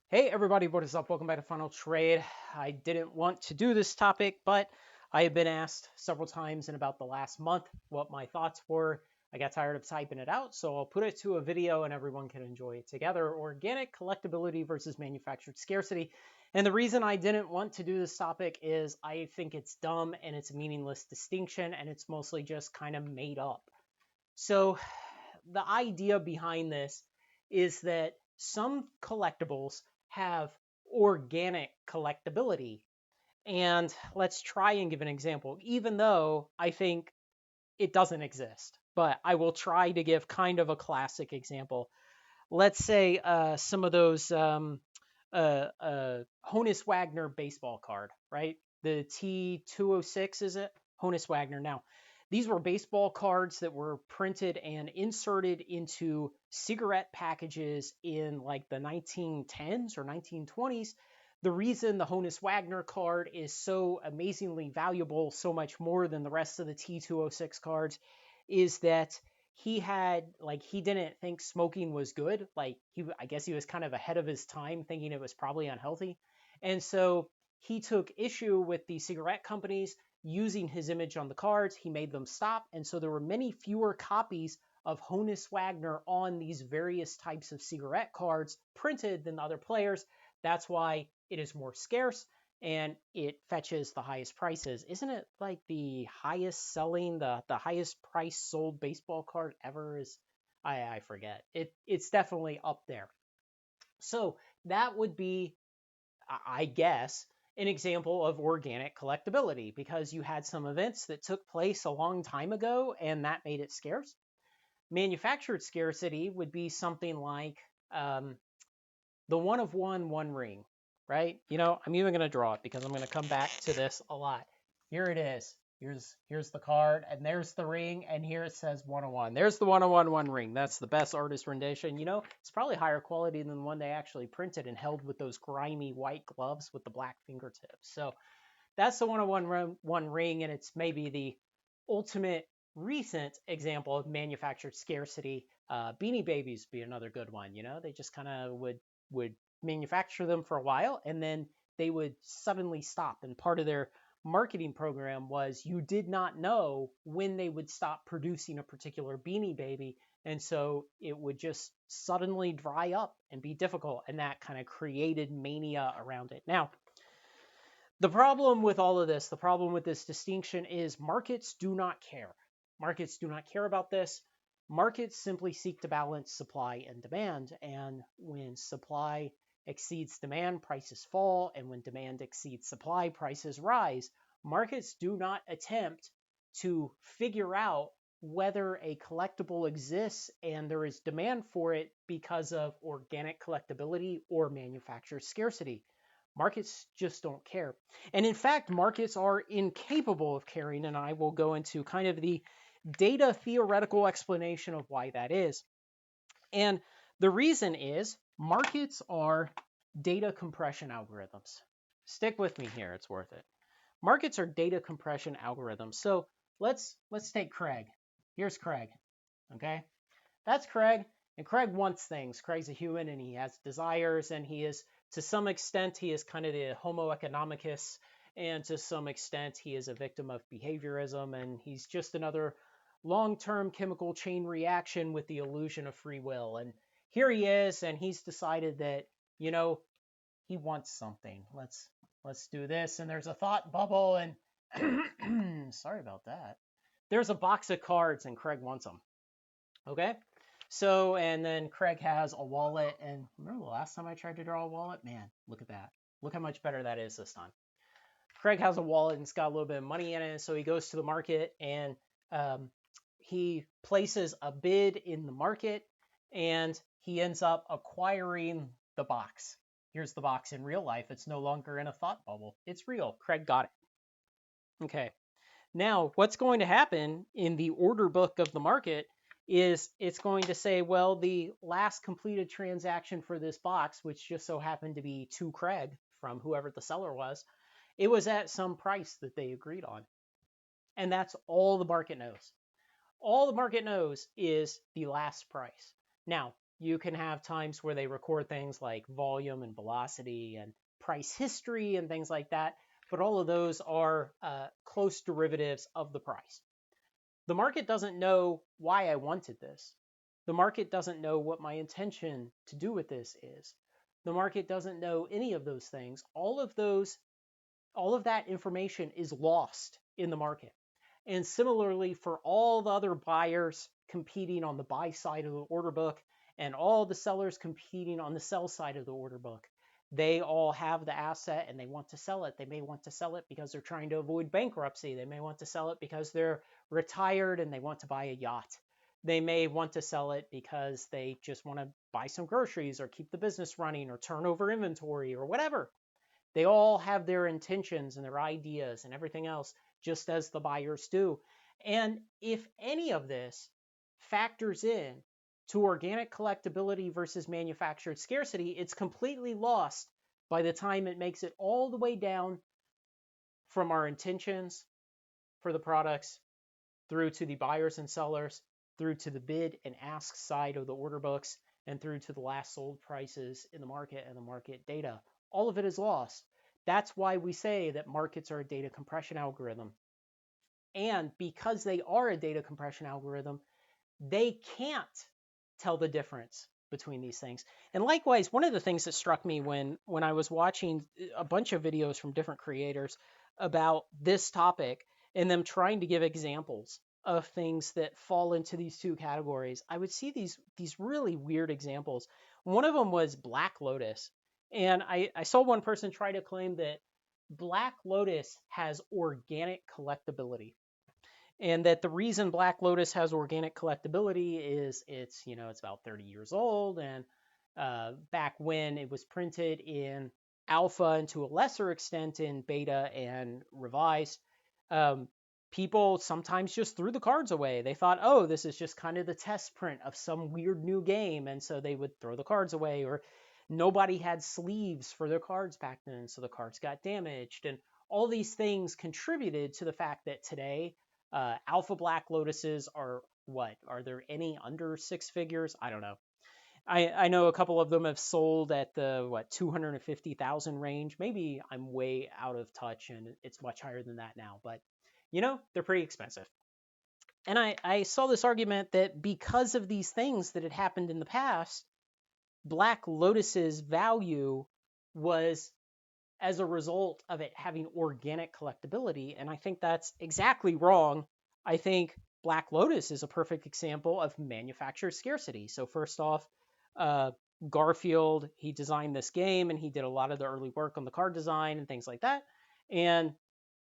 Hey everybody, what is up? Welcome back to Final Trade. I didn't want to do this topic, but I have been asked several times in about the last month what my thoughts were. I got tired of typing it out, so I'll put it to a video and everyone can enjoy it together. Organic collectability versus manufactured scarcity. And the reason I didn't want to do this topic is I think it's dumb and it's a meaningless distinction and it's mostly just kind of made up. So the idea behind this is that some collectibles have organic collectability. And let's try and give an example, even though I think it doesn't exist. But I will try to give kind of a classic example. Let's say some of those Honus Wagner baseball card, right? The T206, is it? Honus Wagner. Now, these were baseball cards that were printed and inserted into cigarette packages in like the 1910s or 1920s. The reason the Honus Wagner card is so amazingly valuable, so much more than the rest of the T206 cards, is that he didn't think smoking was good. I guess he was kind of ahead of his time, thinking it was probably unhealthy. And so he took issue with the cigarette companies using his image on the cards. He made them stop. And so there were many fewer copies of Honus Wagner on these various types of cigarette cards printed than the other players. That's why it is more scarce and it fetches the highest prices. Isn't it like the highest selling, the highest price sold baseball card ever is I forget. It's definitely up there. So that would be, I guess, an example of organic collectability because you had some events that took place a long time ago and that made it scarce. Manufactured scarcity would be something like the one of one ring, right? I'm even going to draw it because I'm going to come back to this a lot. Here it is. Here's the card, and there's the ring, and here it says 101. There's the 101 ring. That's the best artist rendition. It's probably higher quality than the one they actually printed and held with those grimy white gloves with the black fingertips. So that's the 101 ring, and it's maybe the ultimate recent example of manufactured scarcity. Beanie Babies be another good one. They just kind of would manufacture them for a while, and then they would suddenly stop. And part of their marketing program was you did not know when they would stop producing a particular Beanie Baby, and so it would just suddenly dry up and be difficult, and that kind of created mania around it. Now, the problem with all of this, the problem with this distinction is markets do not care. Markets do not care about this. Markets simply seek to balance supply and demand. And when supply exceeds demand, prices fall. And when demand exceeds supply, prices rise. Markets do not attempt to figure out whether a collectible exists and there is demand for it because of organic collectability or manufactured scarcity. Markets just don't care. And in fact, markets are incapable of caring, and I will go into kind of the data theoretical explanation of why that is. And the reason is markets are data compression algorithms. Stick with me here, it's worth it. Markets are data compression algorithms. So let's take Craig. Here's Craig. Okay? That's Craig. And Craig wants things. Craig's a human and he has desires, and he is, to some extent, he is kind of the Homo economicus, and to some extent, he is a victim of behaviorism, and he's just another long-term chemical chain reaction with the illusion of free will. And here he is, and he's decided that, you know, he wants something. Let's do this. And there's a thought bubble, and sorry about that. There's a box of cards, and Craig wants them. Okay? So, and then Craig has a wallet. And remember the last time I tried to draw a wallet? Man, look at that. Look how much better that is this time. Craig has a wallet and it's got a little bit of money in it. So he goes to the market and he places a bid in the market and he ends up acquiring the box. Here's the box in real life. It's no longer in a thought bubble. It's real. Craig got it. Okay. Now, what's going to happen in the order book of the market is it's going to say, well, the last completed transaction for this box, which just so happened to be to Craig from whoever the seller was, it was at some price that they agreed on. And that's all the market knows. All the market knows is the last price. Now, You can have times where they record things like volume and velocity and price history and things like that. But all of those are close derivatives of the price. The market doesn't know why I wanted this. The market doesn't know what my intention to do with this is. The market doesn't know any of those things. All of that information is lost in the market. And similarly, for all the other buyers competing on the buy side of the order book and all the sellers competing on the sell side of the order book, they all have the asset and they want to sell it. They may want to sell it because they're trying to avoid bankruptcy. They may want to sell it because they're retired and they want to buy a yacht. They may want to sell it because they just want to buy some groceries or keep the business running or turn over inventory or whatever. They all have their intentions and their ideas and everything else, just as the buyers do. And if any of this factors in to organic collectability versus manufactured scarcity, it's completely lost by the time it makes it all the way down from our intentions for the products through to the buyers and sellers, through to the bid and ask side of the order books, and through to the last sold prices in the market and the market data. All of it is lost. That's why we say that markets are a data compression algorithm. And because they are a data compression algorithm, they can't tell the difference between these things. And likewise, one of the things that struck me when I was watching a bunch of videos from different creators about this topic and them trying to give examples of things that fall into these two categories, I would see these really weird examples. One of them was Black Lotus. And I saw one person try to claim that Black Lotus has organic collectability, and that the reason Black Lotus has organic collectability is it's about 30 years old, and back when it was printed in alpha and to a lesser extent in beta and revised, um, people sometimes just threw the cards away. They thought, oh, this is just kind of the test print of some weird new game, and so they would throw the cards away. Or nobody had sleeves for their cards back then, so the cards got damaged, and all these things contributed to the fact that today Alpha Black Lotuses are what? Are there any under six figures? I don't know. I know a couple of them have sold at the 250,000 range. Maybe I'm way out of touch and it's much higher than that now, but they're pretty expensive. And I saw this argument that because of these things that had happened in the past, Black Lotus's value was as a result of it having organic collectability. And I think that's exactly wrong. I think Black Lotus is a perfect example of manufactured scarcity. So first off, uh, Garfield, he designed this game and he did a lot of the early work on the card design and things like that. And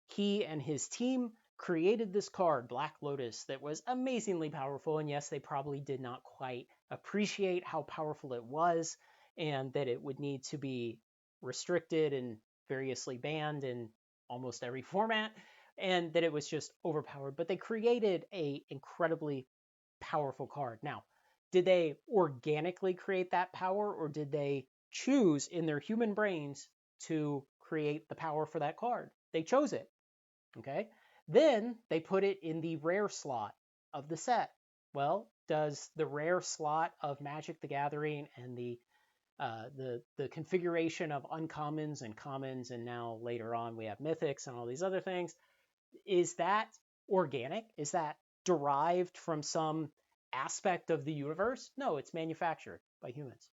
he and his team created this card, Black Lotus, that was amazingly powerful. And yes, they probably did not quite appreciate how powerful it was and that it would need to be restricted and variously banned in almost every format, and that it was just overpowered. But they created a incredibly powerful card. Now, did they organically create that power, or did they choose in their human brains to create the power for that card? They chose it. Okay. Then they put it in the rare slot of the set. Well, does the rare slot of Magic the Gathering and the configuration of uncommons and commons, and now later on we have mythics and all these other things, is that organic? Is that derived from some aspect of the universe? No, it's manufactured by humans.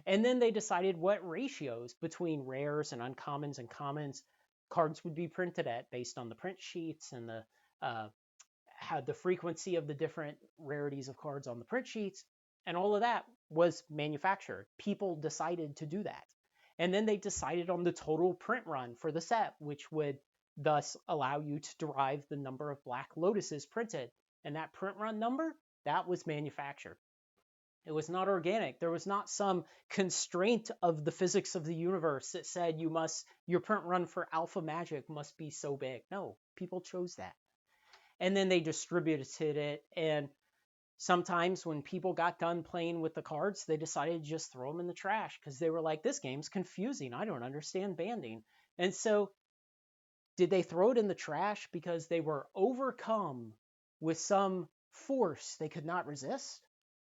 And then they decided what ratios between rares and uncommons and commons cards would be printed at based on the print sheets and the had the frequency of the different rarities of cards on the print sheets, and all of that was manufactured. People decided to do that. And then they decided on the total print run for the set, which would thus allow you to derive the number of Black Lotuses printed. And that print run number, that was manufactured. It was not organic. There was not some constraint of the physics of the universe that said your print run for Alpha Magic must be so big. No, people chose that. And then they distributed it. And sometimes when people got done playing with the cards, they decided to just throw them in the trash because they were like, this game's confusing. I don't understand banding. And so did they throw it in the trash because they were overcome with some force they could not resist?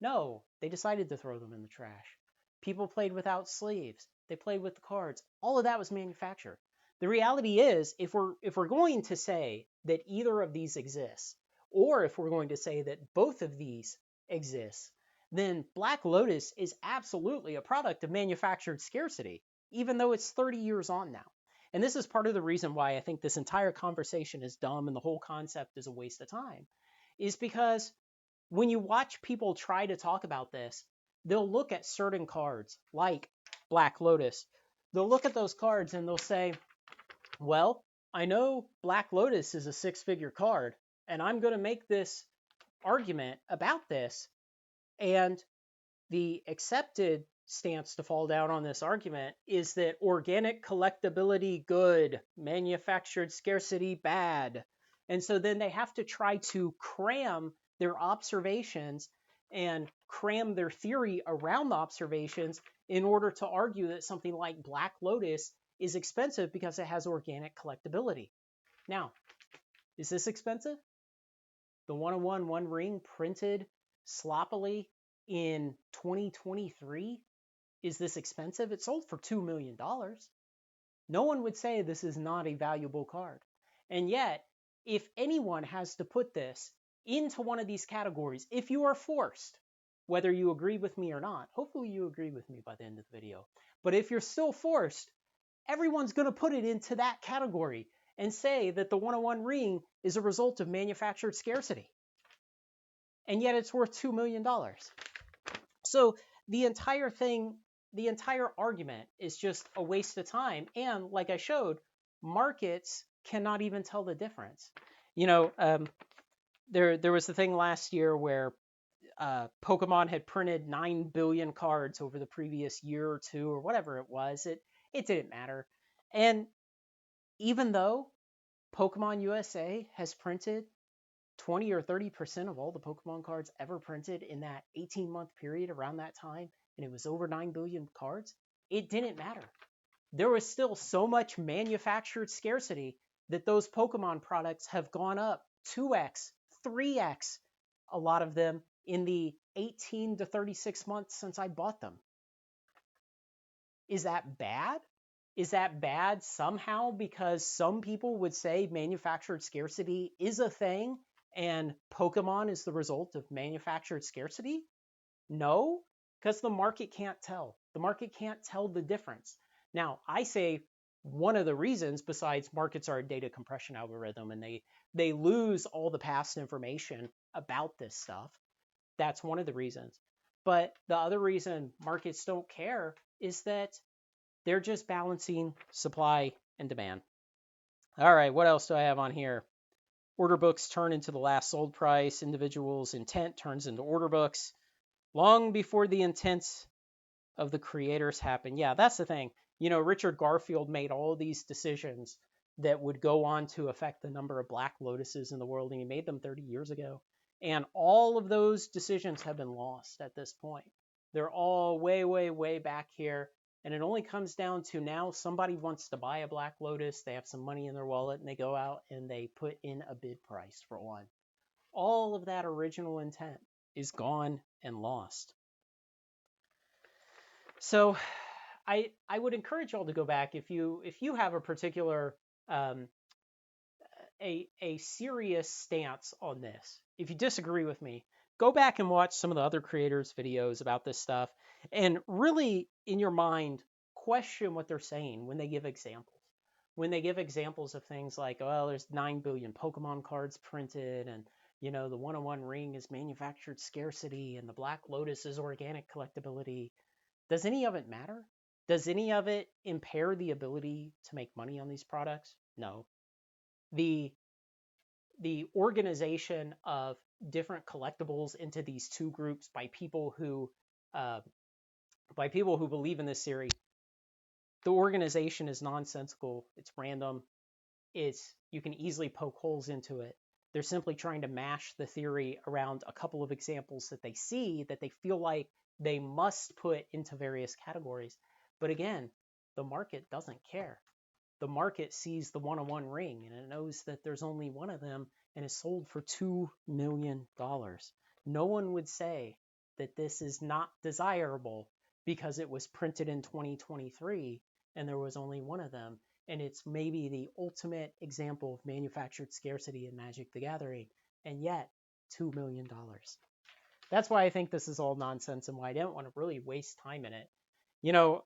No, they decided to throw them in the trash. People played without sleeves. They played with the cards. All of that was manufactured. The reality is, if we're going to say that either of these exists, or if we're going to say that both of these exist, then Black Lotus is absolutely a product of manufactured scarcity, even though it's 30 years on now. And this is part of the reason why I think this entire conversation is dumb and the whole concept is a waste of time, is because when you watch people try to talk about this, they'll look at certain cards like Black Lotus. They'll look at those cards and they'll say, well, I know Black Lotus is a six-figure card, and I'm going to make this argument about this. And the accepted stance to fall down on this argument is that organic collectability good, manufactured scarcity bad. And so then they have to try to cram their observations and cram their theory around the observations in order to argue that something like Black Lotus is expensive because it has organic collectability. Now, is this expensive? The 101 One Ring printed sloppily in 2023? Is this expensive? It sold for $2 million. No one would say this is not a valuable card. And yet, if anyone has to put this into one of these categories, if you are forced, whether you agree with me or not, hopefully you agree with me by the end of the video, but if you're still forced, everyone's going to put it into that category and say that the 101 Ring is a result of manufactured scarcity. And yet it's worth $2 million. So the entire thing, the entire argument is just a waste of time. And like I showed, markets cannot even tell the difference. You know, there was the thing last year where Pokemon had printed 9 billion cards over the previous year or two or whatever it was. It didn't matter. And even though Pokemon USA has printed 20 or 30% of all the Pokemon cards ever printed in that 18-month period around that time, and it was over 9 billion cards, it didn't matter. There was still so much manufactured scarcity that those Pokemon products have gone up 2x, 3x, a lot of them in the 18 to 36 months since I bought them. Is that bad? Is that bad somehow because some people would say manufactured scarcity is a thing and Pokemon is the result of manufactured scarcity? No, because the market can't tell. The market can't tell the difference. Now, I say one of the reasons, besides markets are a data compression algorithm and they lose all the past information about this stuff. That's one of the reasons. But the other reason markets don't care is that they're just balancing supply and demand. All right, what else do I have on here? Order books turn into the last sold price. Individuals' intent turns into order books long before the intents of the creators happen. Yeah, that's the thing. You know, Richard Garfield made all these decisions that would go on to affect the number of Black Lotuses in the world, and he made them 30 years ago. And all of those decisions have been lost at this point. They're all way, way, way back here. And it only comes down to now somebody wants to buy a Black Lotus, they have some money in their wallet, and they go out and they put in a bid price for one. All of that original intent is gone and lost. So I would encourage y'all to go back if you have a particular a serious stance on this. If you disagree with me, go back and watch some of the other creators' videos about this stuff and really in your mind question what they're saying when they give examples. When they give examples of things like, well, there's 9 billion Pokemon cards printed and you know, the 101 Ring is manufactured scarcity and the Black Lotus is organic collectability. Does any of it matter? Does any of it impair the ability to make money on these products? No. The organization of different collectibles into these two groups by people who believe in this theory, the organization is nonsensical. It's random. You can easily poke holes into it. They're simply trying to mash the theory around a couple of examples that they see that they feel like they must put into various categories. But again, the market doesn't care. The market sees the 101 Ring and it knows that there's only one of them and is sold for $2 million. No one would say that this is not desirable because it was printed in 2023 and there was only one of them. And it's maybe the ultimate example of manufactured scarcity in Magic the Gathering. And yet, $2 million. That's why I think this is all nonsense and why I didn't want to really waste time in it. You know,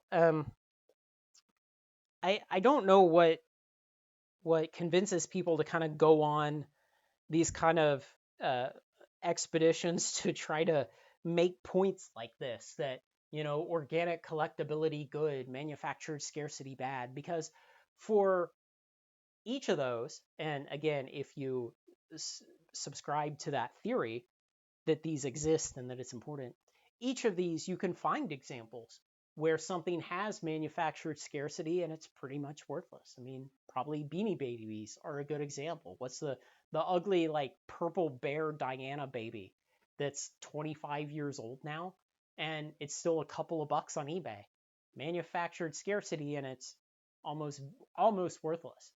I don't know what convinces people to kind of go on these kind of uh, expeditions to try to make points like this, that, you know, organic collectability good, manufactured scarcity bad, because for each of those, and again, if you subscribe to that theory that these exist and that it's important, each of these you can find examples where something has manufactured scarcity and it's pretty much worthless. I mean, probably Beanie Babies are a good example. What's the ugly like purple bear Diana baby that's 25 years old now and it's still a couple of bucks on eBay? Manufactured scarcity and it's almost worthless.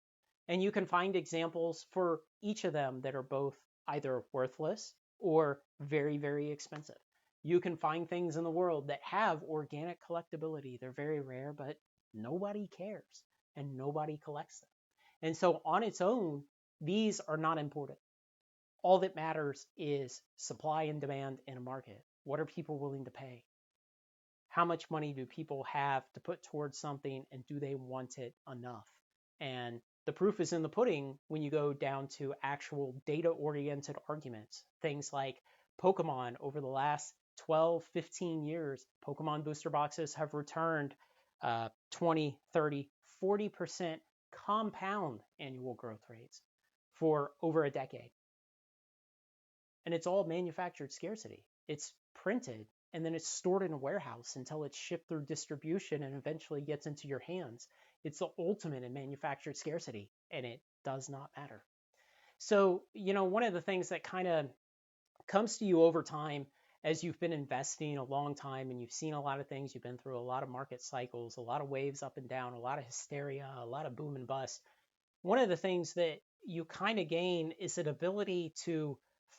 And you can find examples for each of them that are both either worthless or very, very expensive. You can find things in the world that have organic collectability. They're very rare, but nobody cares and nobody collects them. And so on its own, these are not important. All that matters is supply and demand in a market. What are people willing to pay? How much money do people have to put towards something, and do they want it enough? And the proof is in the pudding when you go down to actual data-oriented arguments. Things like Pokemon over the last 12, 15 years, Pokemon booster boxes have returned 20, 30, 40% compound annual growth rates for over a decade. And it's all manufactured scarcity. It's printed and then it's stored in a warehouse until it's shipped through distribution and eventually gets into your hands. It's the ultimate in manufactured scarcity, and it does not matter. So, you know, one of the things that kind of comes to you over time as you've been investing a long time and you've seen a lot of things, you've been through a lot of market cycles, a lot of waves up and down, a lot of hysteria, a lot of boom and bust. One of the things that you kind of gain is an ability to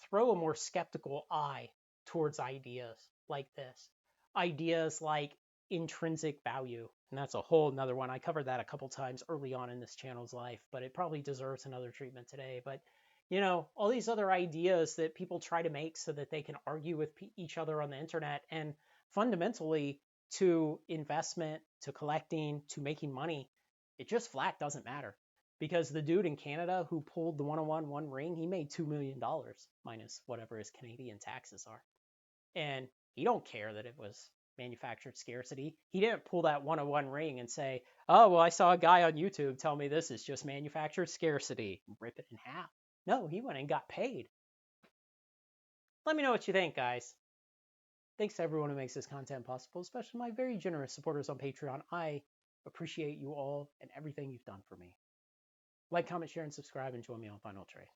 throw a more skeptical eye towards ideas like this. Ideas like intrinsic value. And that's a whole nother one. I covered that a couple times early on in this channel's life, but it probably deserves another treatment today. But, you know, all these other ideas that people try to make so that they can argue with each other on the internet, and fundamentally to investment, to collecting, to making money, it just flat doesn't matter. Because the dude in Canada who pulled the 101 One Ring, he made $2 million minus whatever his Canadian taxes are. And he don't care that it was manufactured scarcity. He didn't pull that 101 ring and say, oh, well, I saw a guy on YouTube tell me this is just manufactured scarcity. Rip it in half. No, he went and got paid. Let me know what you think, guys. Thanks to everyone who makes this content possible, especially my very generous supporters on Patreon. I appreciate you all and everything you've done for me. Like, comment, share, and subscribe, and join me on Final Trade.